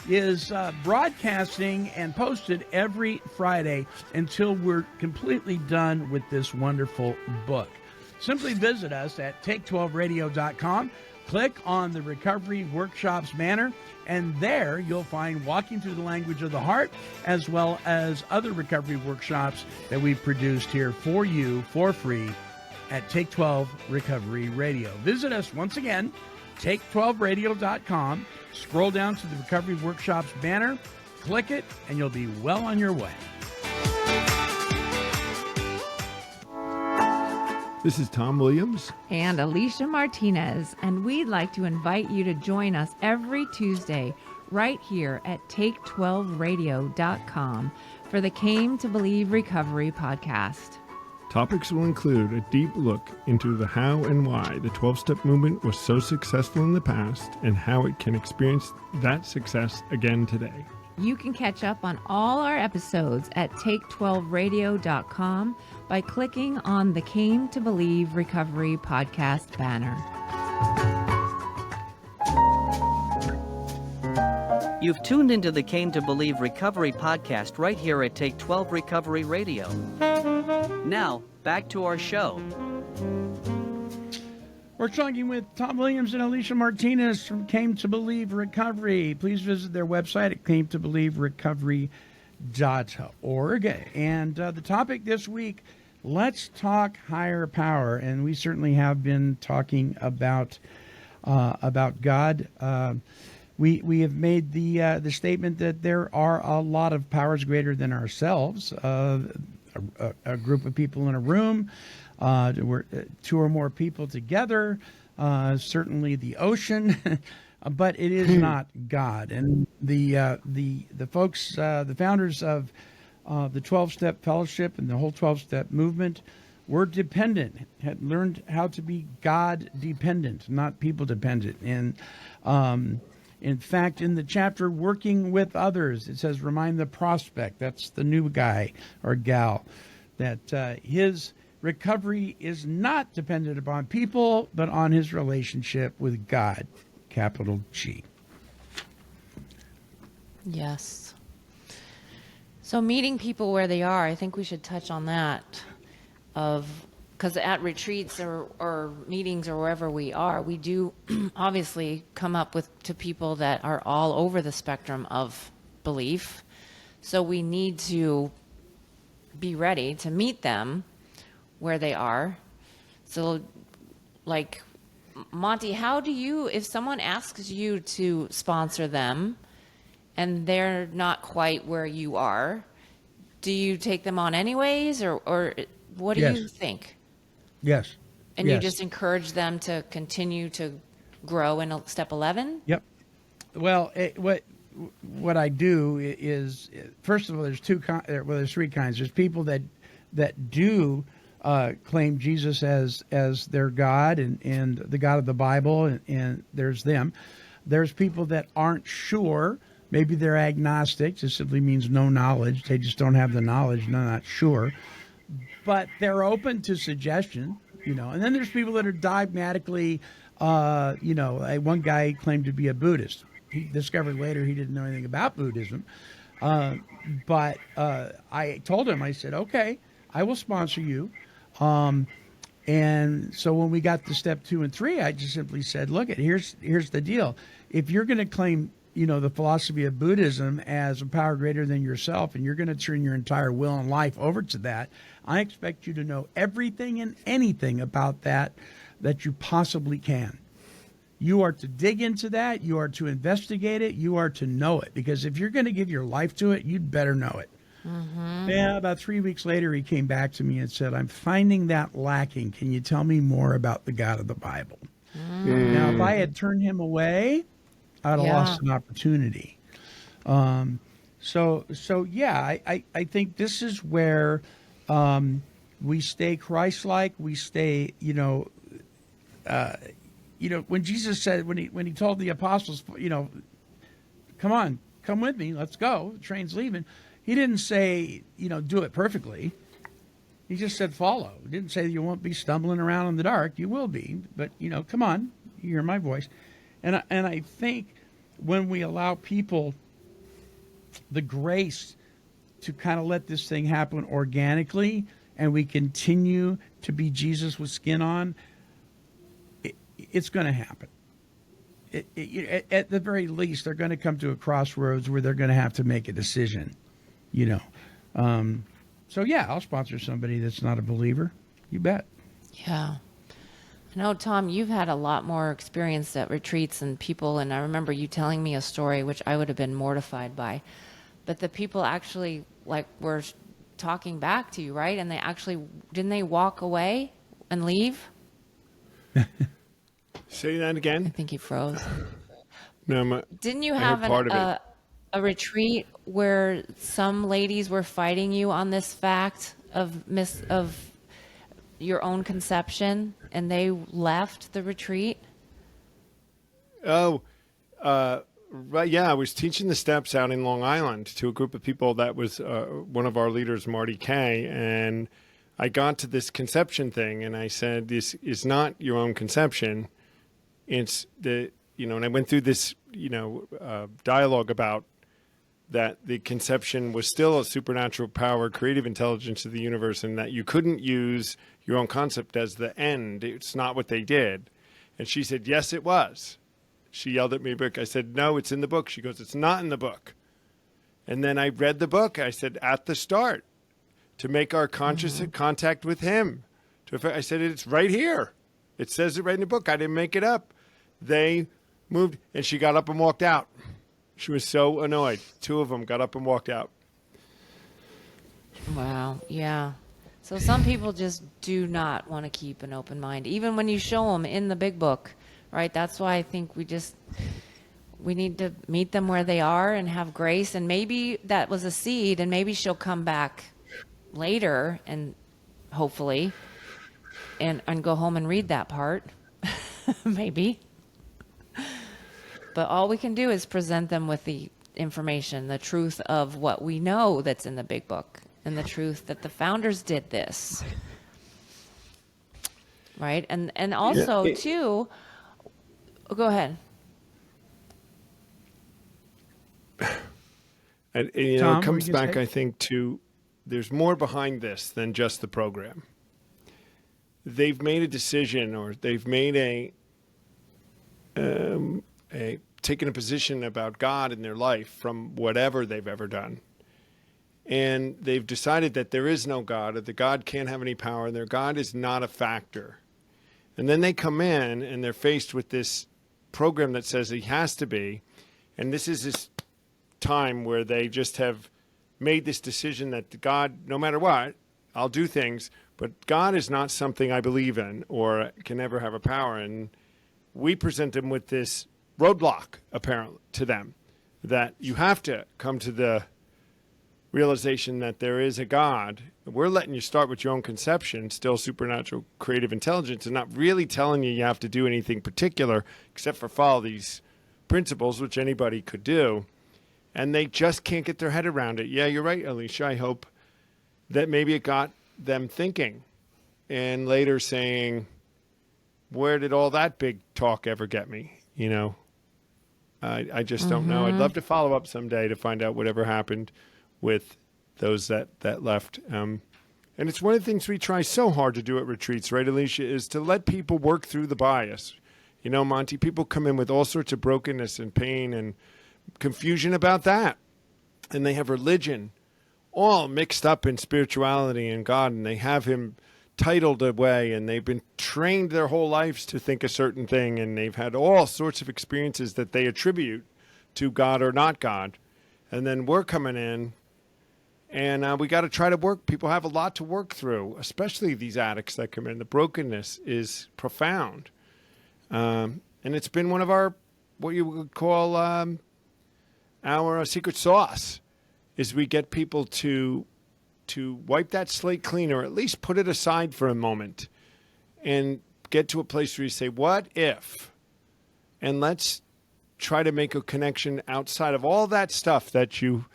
S5: is broadcasting and posted every Friday until we're completely done with this wonderful book. Simply visit us at take12radio.com, click on the Recovery Workshops banner, and there you'll find Walking Through the Language of the Heart, as well as other recovery workshops that we've produced here for you for free at Take 12 Recovery Radio. Visit us once again, take12radio.com, scroll down to the Recovery Workshops banner, click it, and you'll be well on your way.
S4: This is Tom Williams.
S6: And Alicia Martinez, and we'd like to invite you to join us every Tuesday right here at take12radio.com for the Came to Believe Recovery podcast.
S4: Topics will include a deep look into the how and why the 12-step movement was so successful in the past and how it can experience that success again today.
S6: You can catch up on all our episodes at take12radio.com by clicking on the Came to Believe Recovery podcast banner.
S7: You've tuned into the Came to Believe Recovery podcast right here at Take 12 Recovery Radio. Now, back to our show.
S5: We're talking with Tom Williams and Alicia Martinez from Came to Believe Recovery. Please visit their website at cametobelieverecovery.org. And the topic this week, let's talk higher power. And we certainly have been talking about God. We have made the statement that there are a lot of powers greater than ourselves. A group of people in a room, two or more people together, certainly the ocean, but it is not God. And the folks, the founders of the 12-step fellowship and the whole 12-step movement were dependent, had learned how to be God dependent, not people dependent. And in fact, in the chapter Working with Others, it says, remind the prospect, that's the new guy or gal, that his recovery is not dependent upon people, but on his relationship with God, capital G.
S3: Yes. So meeting people where they are, I think we should touch on that. Because at retreats or meetings or wherever we are, we do obviously come up to people that are all over the spectrum of belief. So we need to be ready to meet them where they are. So like Monty, how do you, if someone asks you to sponsor them and they're not quite where you are, do you take them on anyways, or what do
S5: Yes.
S3: you think?
S5: Yes.
S3: And you
S5: Yes.
S3: just encourage them to continue to grow in step 11?
S5: Yep. Well, what I do is, first of all, there's there's three kinds. There's people that do claim Jesus as their God and the God of the Bible, and there's them. There's people that aren't sure. Maybe they're agnostic. It simply means no knowledge. They just don't have the knowledge. And they're not sure. But they're open to suggestion, And then there's people that are dogmatically, one guy claimed to be a Buddhist. He discovered later he didn't know anything about Buddhism. But I told him, I said, okay, I will sponsor you. And so when we got to step 2 and 3, I just simply said, look, here's the deal. If you're going to claim, the philosophy of Buddhism as a power greater than yourself, and you're going to turn your entire will and life over to that, I expect you to know everything and anything about that you possibly can. You are to dig into that. You are to investigate it. You are to know it. Because if you're going to give your life to it, you'd better know it. Mm-hmm. Yeah, about 3 weeks later, he came back to me and said, I'm finding that lacking. Can you tell me more about the God of the Bible? Now, if I had turned him away, I'd have lost an opportunity. So yeah, I think this is where we stay Christ-like. We stay, when Jesus said, when he told the apostles, come on, come with me, let's go. The train's leaving. He didn't say, do it perfectly. He just said follow. He didn't say you won't be stumbling around in the dark. You will be, but come on, you hear my voice. And I think when we allow people the grace to kind of let this thing happen organically, and we continue to be Jesus with skin on, it's going to happen. At the very least, they're going to come to a crossroads where they're going to have to make a decision, So yeah, I'll sponsor somebody that's not a believer. You bet.
S3: Yeah. I know, Tom, you've had a lot more experience at retreats and people, and I remember you telling me a story which I would have been mortified by. But the people actually were talking back to you, right? And they actually, didn't they walk away and leave?
S4: Say that
S3: I
S4: again.
S3: think he froze.
S4: No,
S3: Didn't you
S4: I
S3: have
S4: heard part of it.
S3: a retreat where some ladies were fighting you on this fact of your own conception, and they left the retreat?
S4: Oh, right. Yeah, I was teaching the steps out in Long Island to a group of people. That was one of our leaders, Marty Kay, and I got to this conception thing, and I said, "This is not your own conception. It's And I went through this, dialogue about that the conception was still a supernatural power, creative intelligence of the universe, and that you couldn't use your own concept as the end. It's not what they did." And she said, "Yes, it was." She yelled at me, but I said, "No, it's in the book." She goes, "It's not in the book." And then I read the book. I said, at the start, to make our conscious contact with him. I said, it's right here. It says it right in the book. I didn't make it up. They moved, and she got up and walked out. She was so annoyed. Two of them got up and walked out.
S3: Wow. Yeah. So some people just do not want to keep an open mind, even when you show them in the big book, right? That's why I think we need to meet them where they are and have grace. And maybe that was a seed, and maybe she'll come back later and hopefully and go home and read that part. Maybe. But all we can do is present them with the information, the truth of what we know that's in the big book, and the truth that the founders did this. Right? And also, too, go ahead.
S4: And
S5: Tom,
S4: it comes
S5: what you
S4: back,
S5: say?
S4: I think, to there's more behind this than just the program. They've made a decision, or they've made taken a position about God in their life from whatever they've ever done. And they've decided that there is no God, or that God can't have any power, and their God is not a factor. And then they come in and they're faced with this program that says he has to be. And this is this time where they just have made this decision that God, no matter what, I'll do things, but God is not something I believe in or can ever have a power. And we present them with this roadblock, apparently, to them, that you have to come to the realization that there is a God. We're letting you start with your own conception, still supernatural creative intelligence, and not really telling you have to do anything particular except for follow these principles, which anybody could do. And they just can't get their head around it. Yeah, you're right, Alicia. I hope that maybe it got them thinking and later saying, where did all that big talk ever get me? You know, I just don't know. I'd love to follow up someday to find out whatever happened with those that left. And it's one of the things we try so hard to do at retreats, right, Alicia, is to let people work through the bias. You know, Monty, people come in with all sorts of brokenness and pain and confusion about that. And they have religion all mixed up in spirituality and God, and they have him titled away, and they've been trained their whole lives to think a certain thing, and they've had all sorts of experiences that they attribute to God or not God. And then we're coming in, and we got to try to work. People have a lot to work through, especially these addicts that come in. The brokenness is profound. And it's been one of our, what you would call our secret sauce, is we get people to wipe that slate clean, or at least put it aside for a moment and get to a place where you say, what if? And let's try to make a connection outside of all that stuff that you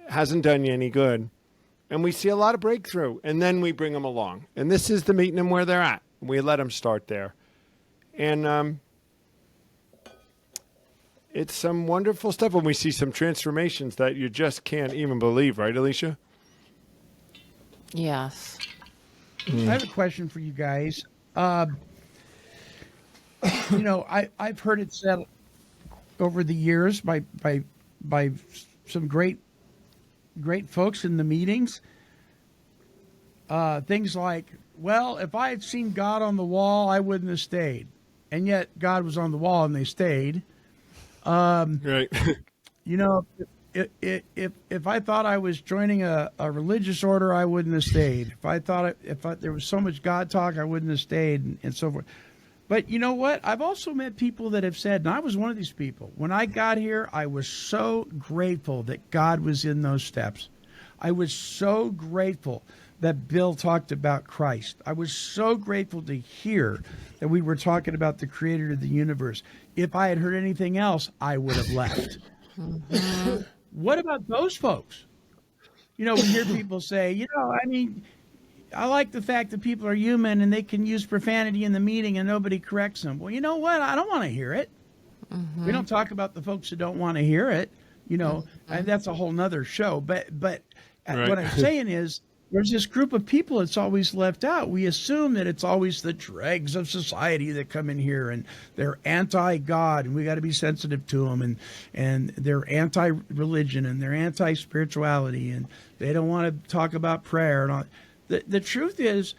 S4: hasn't done you any good. And we see a lot of breakthrough, and then we bring them along. And this is the meeting them where they're at. We let them start there. And it's some wonderful stuff when we see some transformations that you just can't even believe, right, Alicia?
S3: Yes.
S5: I have a question for you guys. You know, I've heard it said over the years by some great folks in the meetings. Things like, well, if I had seen God on the wall, I wouldn't have stayed. And yet God was on the wall and they stayed.
S4: Right.
S5: You know, if I thought I was joining a religious order, I wouldn't have stayed. If there was so much God talk, I wouldn't have stayed, and so forth. But you know what? I've also met people that have said, and I was one of these people, when I got here, I was so grateful that God was in those steps. I was so grateful that Bill talked about Christ. I was so grateful to hear that we were talking about the creator of the universe. If I had heard anything else, I would have left. What about those folks? You know, we hear people say, you know, I mean, I like the fact that people are human and they can use profanity in the meeting and nobody corrects them. Well, you know what? I don't want to hear it. We don't talk about the folks who don't want to hear it, you know, and that's a whole nother show. But
S4: Right.
S5: What I'm saying is, there's this group of people that's always left out. We assume that it's always the dregs of society that come in here and they're anti-God, and we got to be sensitive to them, and they're anti-religion and they're anti-spirituality, and they don't want to talk about prayer and all. The truth is,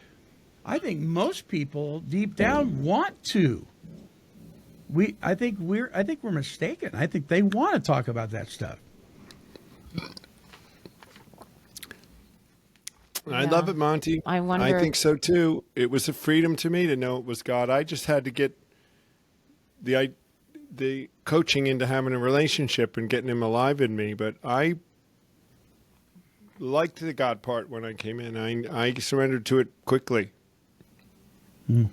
S5: I think most people deep down want to. I think we're mistaken. I think they want to talk about that stuff.
S4: I love it, Monty.
S3: I wonder.
S4: I think so too. It was a freedom to me to know it was God. I just had to get the coaching into having a relationship and getting him alive in me. But I liked the God part when I came in. I surrendered to it quickly.
S3: But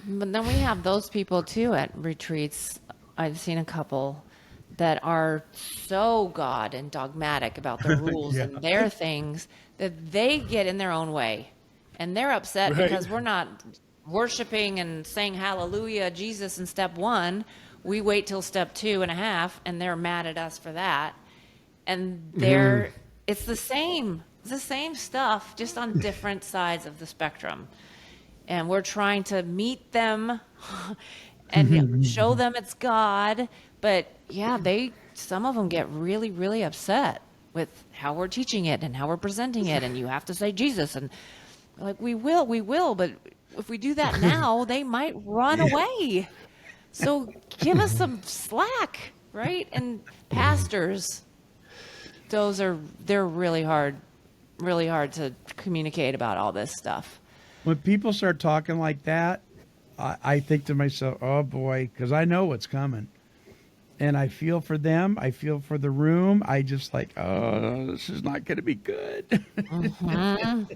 S3: then we have those people too at retreats. I've seen a couple that are so God and dogmatic about the rules and their things that they get in their own way. And they're upset because we're not worshiping and saying hallelujah, Jesus in step 1. We wait till step 2.5, and they're mad at us for that. And it's the same stuff, just on different sides of the spectrum. And we're trying to meet them and show them it's God. But yeah, some of them get really, really upset with how we're teaching it and how we're presenting it. And you have to say Jesus. And Like, we will, but if we do that now, they might run away. So give us some slack, right? And pastors, they're really hard to communicate about all this stuff.
S5: When people start talking like that, I think to myself, oh boy, because I know what's coming. And I feel for them. I feel for the room. I just like, oh, this is not going to be good.
S3: Mm-hmm.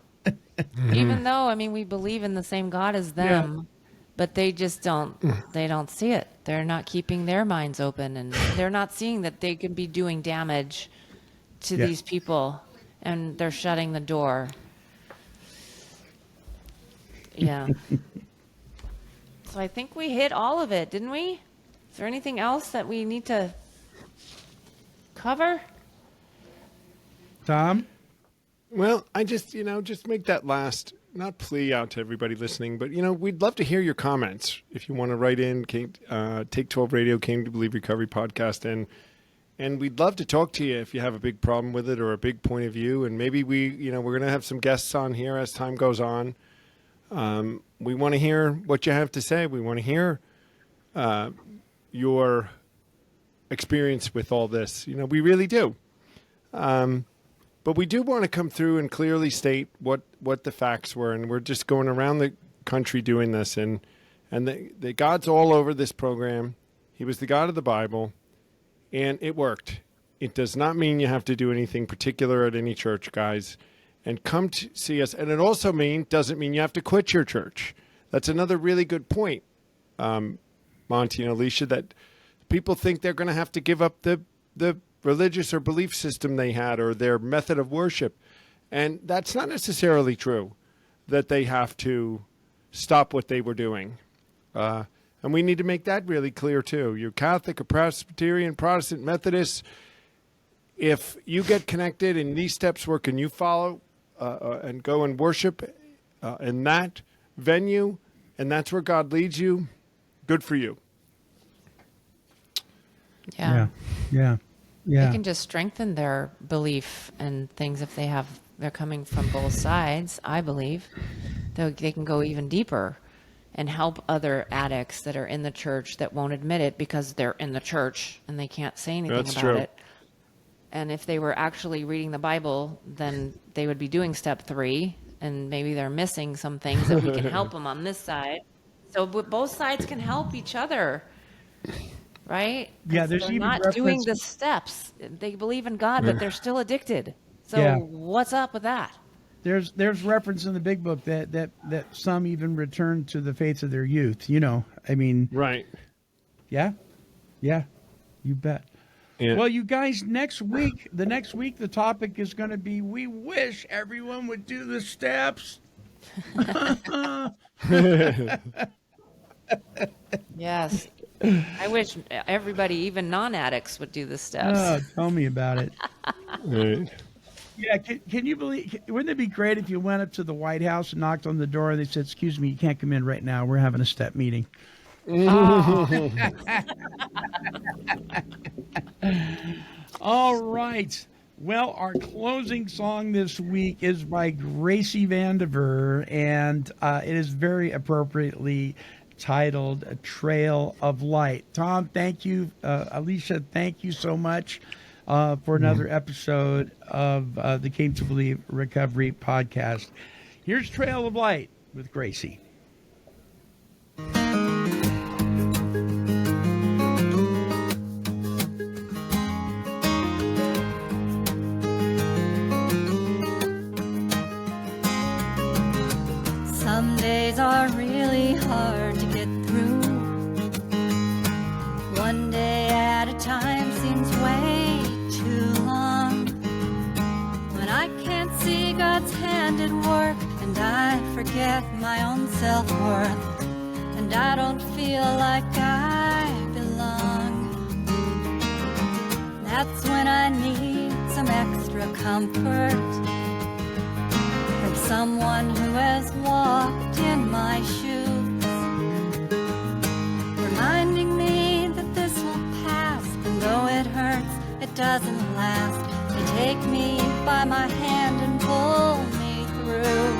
S3: Even though, I mean, we believe in the same God as them, but they just don't see it. They're not keeping their minds open, and they're not seeing that they can be doing damage to these people, and they're shutting the door. Yeah. So I think we hit all of it, didn't we? Is there anything else that we need to cover?
S5: Tom?
S4: Well, I just make that last, not plea out to everybody listening, but, we'd love to hear your comments. If you want to write in, Take 12 Radio, Came to Believe Recovery Podcast, and we'd love to talk to you if you have a big problem with it or a big point of view. And maybe we're going to have some guests on here as time goes on. We want to hear what you have to say. We want to hear your experience with all this. We really do. But we do want to come through and clearly state what the facts were. And we're just going around the country doing this. And the God's all over this program. He was the God of the Bible. And it worked. It does not mean you have to do anything particular at any church, guys. And come to see us. And it also doesn't mean you have to quit your church. That's another really good point, Monty and Alicia, that people think they're going to have to give up the religious or belief system they had or their method of worship. And that's not necessarily true, that they have to stop what they were doing. And we need to make that really clear, too. You're Catholic, or Presbyterian, Protestant, Methodist. If you get connected and these steps work and you follow and go and worship in that venue, and that's where God leads you, good for you.
S3: Yeah.
S5: Yeah.
S3: They can just strengthen their belief and things if they're coming from both sides, I believe. They can go even deeper and help other addicts that are in the church that won't admit it because they're in the church and they can't say anything about it. And if they were actually reading the Bible, then they would be doing step 3, and maybe they're missing some things that we can help them on this side. So both sides can help each other. Right?
S5: Yeah, there's
S3: they're
S5: even
S3: not
S5: reference...
S3: doing the steps. They believe in God, but they're still addicted. So what's up with that?
S5: There's reference in the Big Book that some even return to the faiths of their youth. I mean,
S4: right?
S5: Yeah, you bet. Yeah. Well, you guys, the next week, the topic is going to be: we wish everyone would do the steps.
S3: Yes. I wish everybody, even non-addicts, would do the steps.
S5: Oh, tell me about it.
S4: Right.
S5: Yeah, can you believe? Wouldn't it be great if you went up to the White House and knocked on the door and they said, "Excuse me, you can't come in right now. We're having a step meeting."
S3: Oh.
S5: All right. Well, our closing song this week is by Gracie Vandiver, and it is very appropriately titled "A Trail of Light." Tom, thank you. Alicia, thank you so much for another episode of the Came to Believe Recovery Podcast. Here's Trail of Light with Gracie.
S8: Some days are really hard to get through. One day at a time seems way too long. When I can't see God's hand at work, and I forget my own self-worth, and I don't feel like I belong. That's when I need some extra comfort from someone who has walked in my shoes, reminding me that this will pass, and though it hurts, it doesn't last. They take me by my hand and pull me through.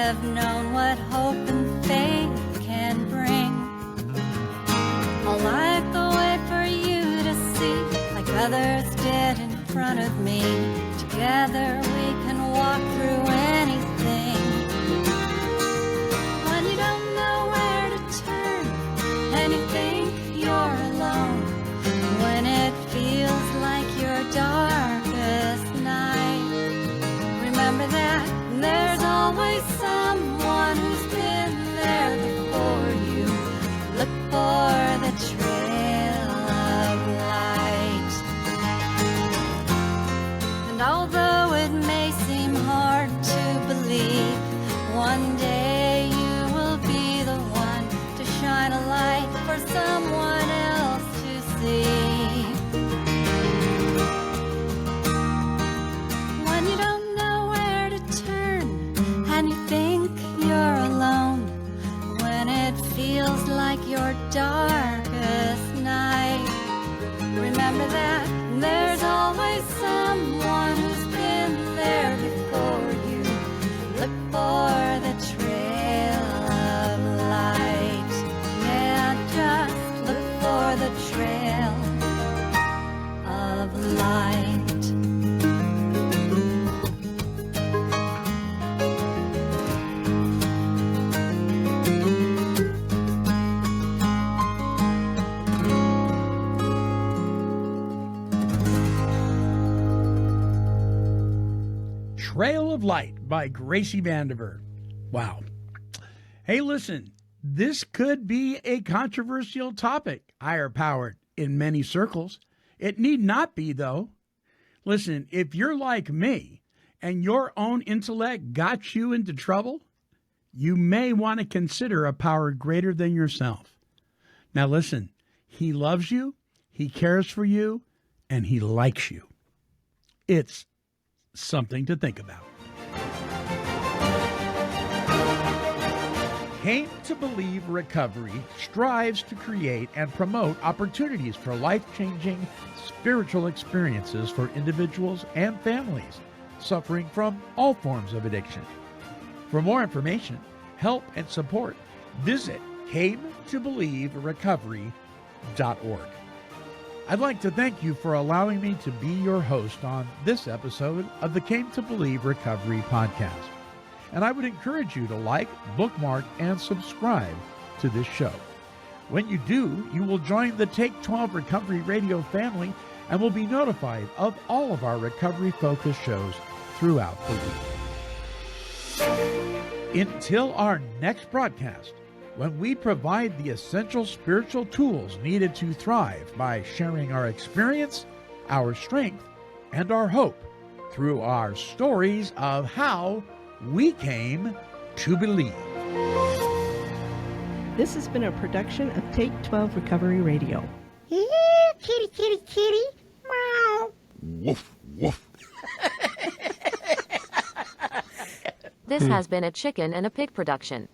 S8: have known what hope and faith can bring. I'll like the way for you to see, like others did in front of me. Together we can walk through anything. When you don't know where to turn and you think you're alone, when it feels like your darkest night, remember that there's always someone who's been there before you. Look for the trail of light. And although it may seem hard to believe, one day you will be the one to shine a light for someone else to see. When you don't know where to turn and you think you're alone, when it feels like your darkest night, remember that there's always someone who's been there before you. Look for the trail of light. Yeah, just look for the trail of light.
S2: Trail of Light by Gracie Vandiver. Wow. Hey, listen, this could be a controversial topic, higher powered, in many circles. It need not be, though. Listen, if you're like me and your own intellect got you into trouble, you may want to consider a power greater than yourself. Now, listen, he loves you, he cares for you, and he likes you. It's something to think about. Came to Believe Recovery strives to create and promote opportunities for life-changing spiritual experiences for individuals and families suffering from all forms of addiction. For more information, help, and support, visit cametobelieverecovery.org. I'd like to thank you for allowing me to be your host on this episode of the Came to Believe Recovery podcast. And I would encourage you to like, bookmark, and subscribe to this show. When you do, you will join the Take 12 Recovery Radio family and will be notified of all of our recovery-focused shows throughout the week. Until our next broadcast, when we provide the essential spiritual tools needed to thrive by sharing our experience, our strength, and our hope through our stories of how we came to believe.
S1: This has been a production of Take 12 Recovery Radio.
S9: Yeah, kitty, kitty, kitty. Meow.
S10: Woof, woof.
S11: This has been a Chicken and a Pig production.